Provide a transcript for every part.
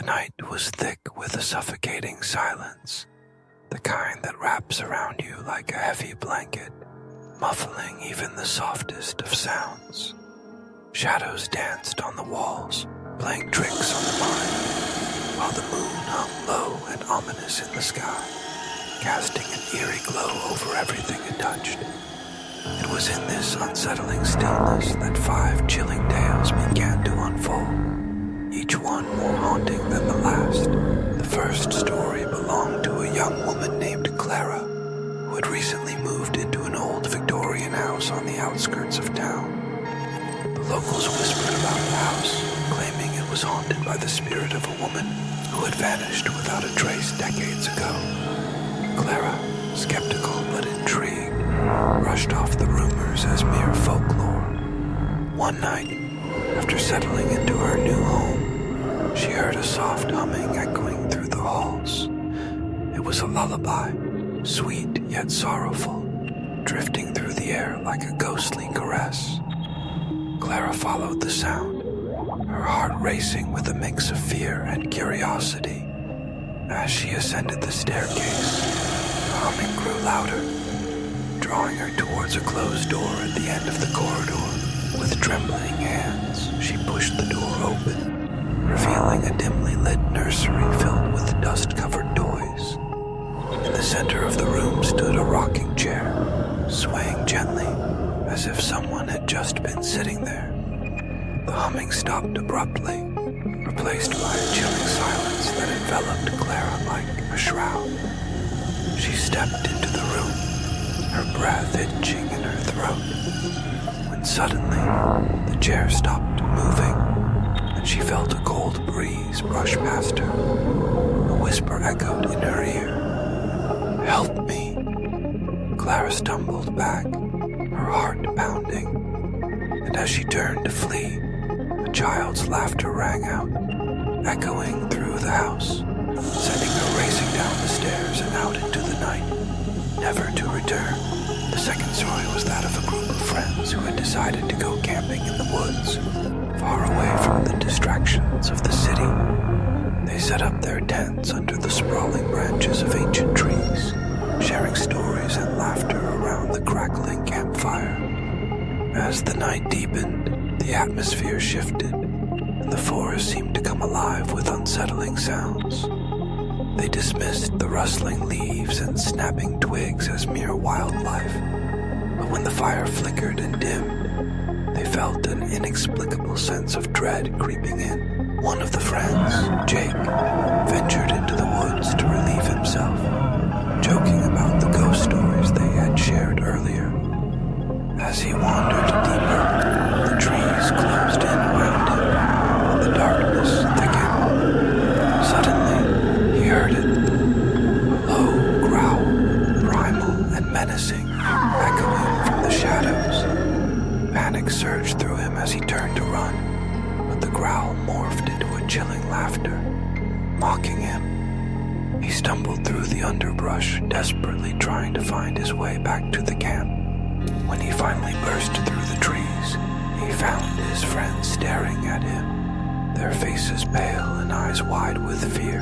night was thick with a suffocating silence, the kind that wraps around you like a heavy blanket, muffling even the softest of sounds. Shadows danced on the walls, playing tricks on the mind, while the moon hung low and ominous in the sky, casting an eerie glow over everything it touched. It was in this unsettling stillness that 5 chilling tales began to unfold, each one more haunting than the last. The first story belonged to a young woman named Clara, who had recently moved into an old Victorian house on the outskirts of town. The locals whispered about the house, claiming it was haunted by the spirit of a woman who had vanished without a trace decades ago. Clara, skeptical but intrigued, brushed off the rumors as mere folklore. One night, after settling into her new home, she heard a soft humming echoing through the halls. It was a lullaby, sweet yet sorrowful, drifting through the air like a ghostly caress. Clara followed the sound, her heart racing with a mix of fear and curiosity. As she ascended the staircase, the humming grew louder, drawing her towards a closed door at the end of the corridor. With trembling hands, she pushed the door open, revealing a dimly lit nursery filled with dust-covered toys. In the center of the room stood a rocking chair, swaying gently, as if someone had just been sitting there. The humming stopped abruptly, replaced by a chilling silence that enveloped Clara like a shroud. She stepped into the room, her breath itching in her throat, when suddenly the chair stopped moving, and she felt a cold breeze brush past her. A whisper echoed in her ear, "Help me." Clara stumbled back, her heart pounding, and as she turned to flee, a child's laughter rang out, echoing through the house, sending her racing down the stairs and out into the night, never to return. The second story was that of a group of friends who had decided to go camping in the woods, far away from the distractions of the city. They set up their tents under the sprawling branches of ancient trees, sharing stories and laughter around the crackling campfire. As the night deepened, the atmosphere shifted, and the forest seemed to come alive with unsettling sounds. They dismissed the rustling leaves and snapping twigs as mere wildlife, but when the fire flickered and dimmed, they felt an inexplicable sense of dread creeping in. One of the friends, Jake, ventured into the woods to relieve himself, joking about the ghost stories they had shared earlier. As he wandered deeper, the trees closed in around him, and the darkness thickened. Suddenly, he heard it, a low growl, primal and menacing, echoing from the shadows. Panic surged through him as he turned to run, but the growl morphed into a chilling laughter, mocking him. He stumbled through the underbrush, desperately trying to find his way back to the camp. When he finally burst through the trees, he found his friends staring at him, their faces pale and eyes wide with fear.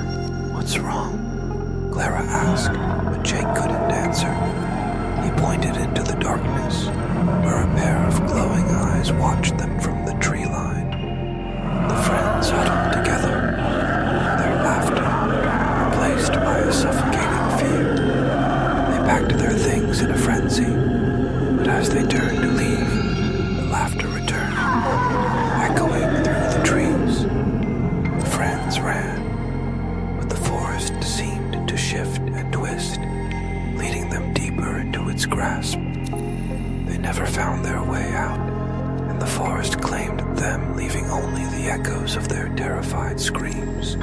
"What's wrong?" Clara asked, but Jake couldn't answer. He pointed into the darkness, where a pair of glowing eyes watched them from the tree line. The friends huddled together, their laughter replaced by a suffocating fear. They packed their things in a frenzy, but as they turned to leave, the laughter returned, echoing through the trees. The friends ran, but the forest seemed to shift and twist, leading them deeper into its grasp. They never found their way out, and the forest claimed them, leaving only the echoes of their terrified screams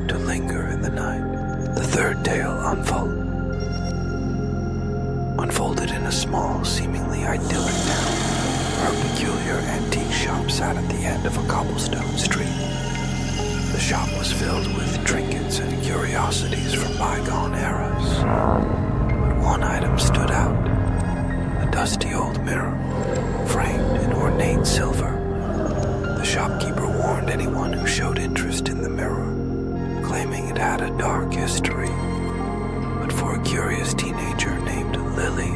to linger in the night. The third tale unfolded in a small, seemingly idyllic town, where a peculiar antique shop sat at the end of a cobblestone street. The shop was filled with trinkets and curiosities from bygone eras, but one item stood out, a dusty old mirror, framed in ornate silver. The shopkeeper warned anyone who showed interest in the mirror claiming it had a dark history. But for a curious teenager named Lily,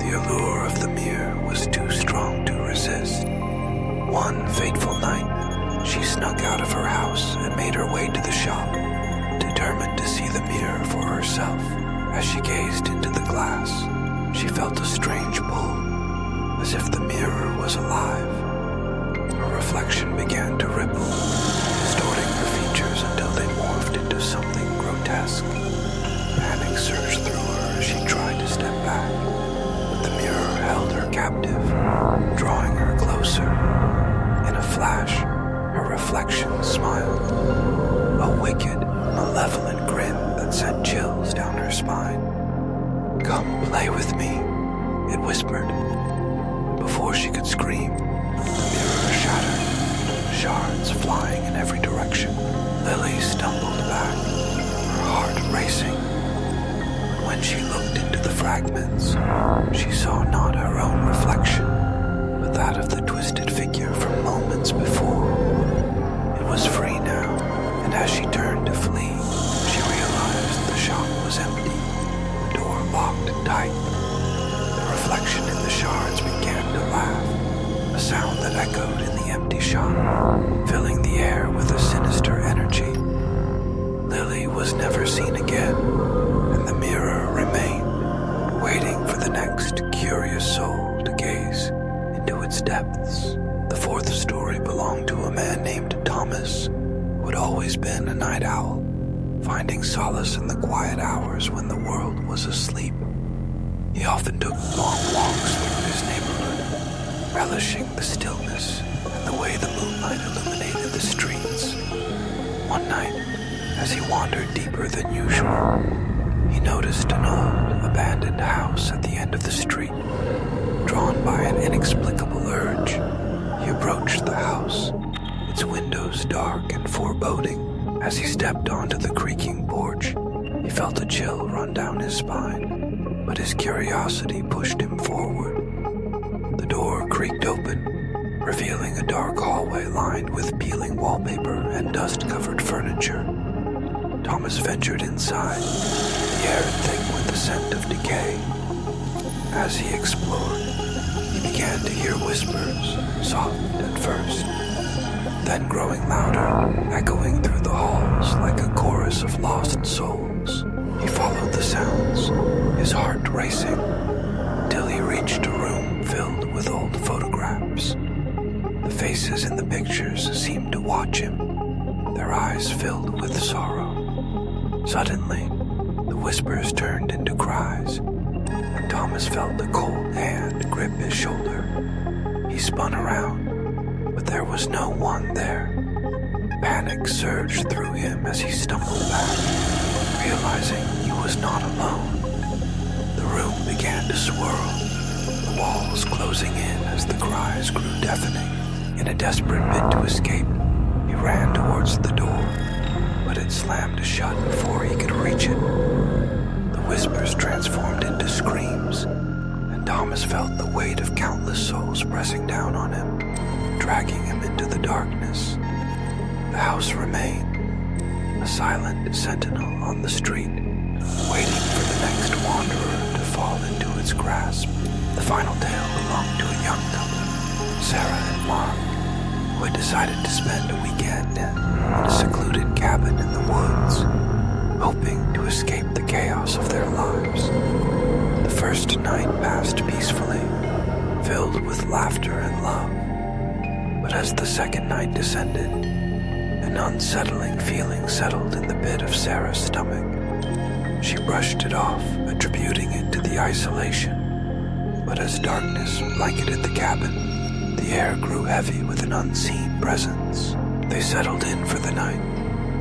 the allure of the mirror was too strong to resist. One fateful night, she snuck out of her house and made her way to the shop, determined to see the mirror for herself. As she gazed into the glass, she felt a strange pull, as if the mirror was alive. Her reflection began to ripple, distorting her features until they morphed into something grotesque. Panic surged through her as she tried to step back, but the mirror held her captive, drawing her closer. In a flash, her reflection smiled, a wicked, malevolent grin that sent chills down her spine. "Come play with me," it whispered. Before she could scream, the mirror shattered, shards flying in every direction. Lily stumbled back, her heart racing. But when she looked into the fragments, she saw not her own reflection, but that of the twisted figure from moments before. It was free now, and as she turned to flee, she realized the shop was empty, the door locked tight. The reflection in the shards began to laugh, a sound that echoed in the empty shop, filling the air with a sinister energy. Lily was never seen again, and the mirror remained, waiting for the next curious soul to gaze into its depths. The fourth story belonged to a man named Thomas, who had always been a night owl, finding solace in the quiet hours when the world was asleep. He often took long walks through his neighborhood, relishing the stillness and the way the moonlight illuminated the streets. One night, as he wandered deeper than usual, he noticed an old, abandoned house at the end of the street. Drawn by an inexplicable urge, he approached the house, its windows dark and foreboding. As he stepped onto the creaking porch, he felt a chill run down his spine, but his curiosity pushed him forward. The door creaked open, revealing a dark hallway lined with peeling wallpaper and dust-covered furniture. Thomas ventured inside, the air thick with the scent of decay. As he explored, he began to hear whispers, soft at first, then growing louder, echoing through the halls like a chorus of lost souls. He followed the sounds, his heart racing, until he reached a room filled with old photographs. The faces in the pictures seemed to watch him, their eyes filled with sorrow. Suddenly, the whispers turned into cries, and Thomas felt a cold hand grip his shoulder. He spun around, but there was no one there. Panic surged through him as he stumbled back, realizing he was not alone. The room began to swirl, the walls closing in as the cries grew deafening. In a desperate bid to escape, he ran towards the door, but it slammed shut before he could reach it. The whispers transformed into screams, and Thomas felt the weight of countless souls pressing down on him, dragging him into the darkness. The house remained, a silent sentinel on the street, waiting for the next wanderer to fall into its grasp. The final tale belonged to a young couple, Sarah and Mark, who had decided to spend a weekend in a secluded cabin in the woods, hoping to escape the chaos of their lives. The first night passed peacefully, filled with laughter and love. But as the second night descended, an unsettling feeling settled in the pit of Sarah's stomach. She brushed it off, attributing it to the isolation. But as darkness blanketed the cabin, the air grew heavy with an unseen presence. They settled in for the night,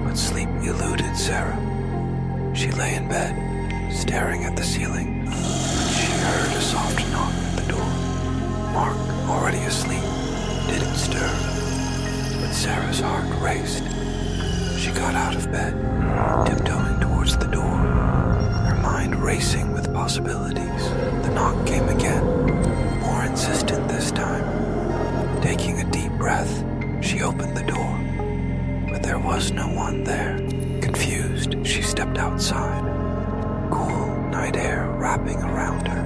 but sleep eluded Sarah. She lay in bed, staring at the ceiling, when she heard a soft knock at the door. Mark, already asleep, didn't stir, but Sarah's heart raced. She got out of bed, tiptoeing towards the door, her mind racing with possibilities. The knock came again, more insistent this time. Taking a deep breath, she opened the door, but there was no one there. stopped outside, cool night air wrapping around her.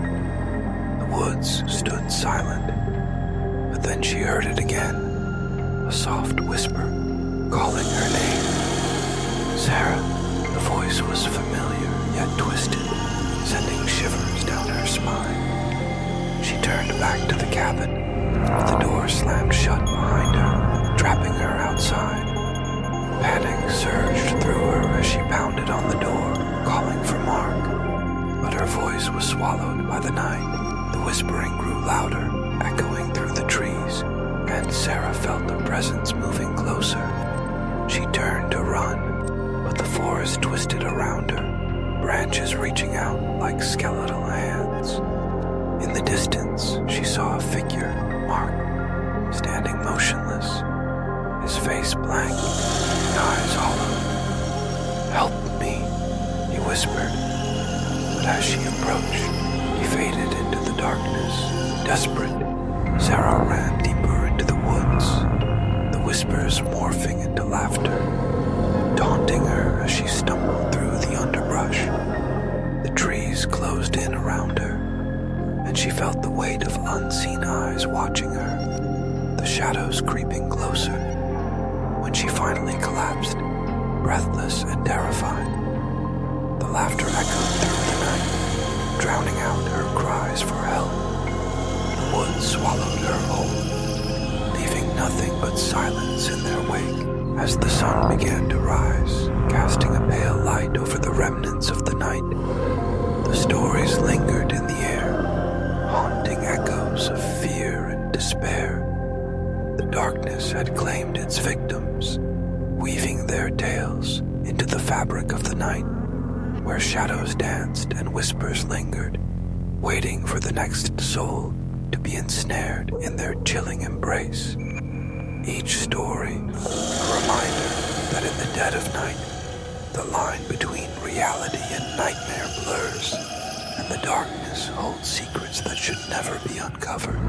The woods stood silent, but then she heard it again, a soft whisper calling her name. Sarah. The voice was familiar yet twisted, sending shivers down her spine. She turned back to the cabin, but the door slammed shut behind her, trapping her outside. Panic surged through her as she pounded on the door, calling for Mark. But her voice was swallowed by the night. The whispering grew louder, echoing through the trees, and Sarah felt a presence moving closer. She turned to run, but the forest twisted around her, branches reaching out like skeletal hands. In the distance, she saw a figure, Mark, standing motionless, his face blank, the eyes hollow. "Help me," he whispered, but as she approached, he faded into the darkness. Desperate, Sarah ran deeper into the woods, the whispers morphing into laughter, taunting her as she stumbled through the underbrush. The trees closed in around her, and she felt the weight of unseen eyes watching her, the shadows creeping closer. When she finally collapsed, breathless and terrified, the laughter echoed through the night, drowning out her cries for help. The woods swallowed her whole, leaving nothing but silence in their wake. As the sun began to rise, casting a pale light over the remnants of the night, the stories lingered in the air, haunting echoes of fear and despair. The darkness had claimed its victims, weaving their tales into the fabric of the night, where shadows danced and whispers lingered, waiting for the next soul to be ensnared in their chilling embrace. Each story, a reminder that in the dead of night, the line between reality and nightmare blurs, and the darkness holds secrets that should never be uncovered.